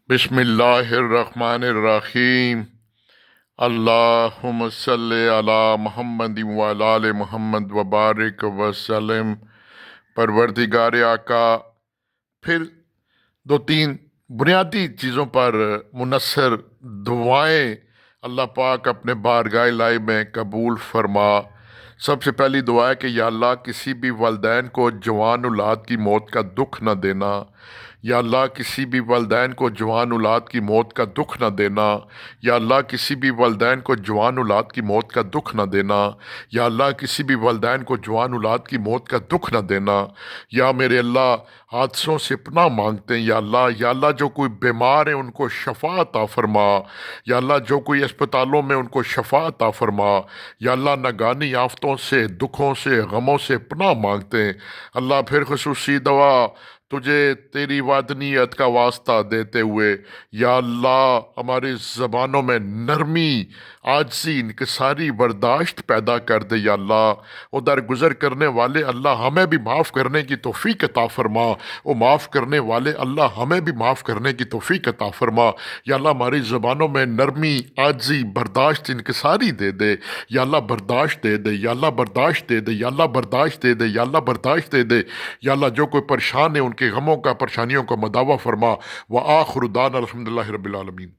بسم اللہ الرحمن الرحیم۔ اللہم صلی علی محمد وعلی آل محمد وبارک وسلم۔ پروردگار آقا، پھر دو تین بنیادی چیزوں پر منحصر دعائیں اللہ پاک اپنے بارگاہ الہی میں قبول فرما۔ سب سے پہلی دعا ہے کہ یا اللہ کسی بھی والدین کو جوان اولاد کی موت کا دکھ نہ دینا۔ یا اللہ کسی بھی والدین کو جوان اولاد کی موت کا دکھ نہ دینا۔ یا اللہ کسی بھی والدین کو جوان اولاد کی موت کا دکھ نہ دینا۔ یا اللہ کسی بھی والدین کو جوان اولاد کی موت کا دکھ نہ دینا۔ یا میرے اللہ حادثوں سے پناہ مانگتے ہیں یا اللہ جو کوئی بیمار ہیں ان کو شفا عطا فرما۔ یا اللہ جو کوئی اسپتالوں میں ان کو شفا عطا فرما۔ یا اللہ ناگہانی آفتوں سے، دکھوں سے، غموں سے پناہ مانگتے ہیں اللہ۔ پھر خصوصی دعا تجھے تیری وحدانیت کا واسطہ دیتے ہوئے یا اللہ ہماری زبانوں میں نرمی، عاجزی، انکساری برداشت پیدا کر دے یا اللہ۔ وہ درگزر کرنے والے اللہ ہمیں بھی معاف کرنے کی توفیق عطا فرما۔ وہ معاف کرنے والے اللہ ہمیں بھی معاف کرنے کی توفیق عطا فرما یا اللہ۔ ہماری زبانوں میں نرمی، عاجزی، برداشت، انکساری دے دے یا اللہ۔ برداشت دے دے یا اللہ، برداشت دے دے یا اللہ، برداشت دے دے یا اللہ، برداشت دے دے یا اللہ۔ جو کوئی پریشان ہے ان کے غموں کا، پریشانیوں کا مداوع فرما۔ وآخر دعوانا الحمدللہ رب العالمین۔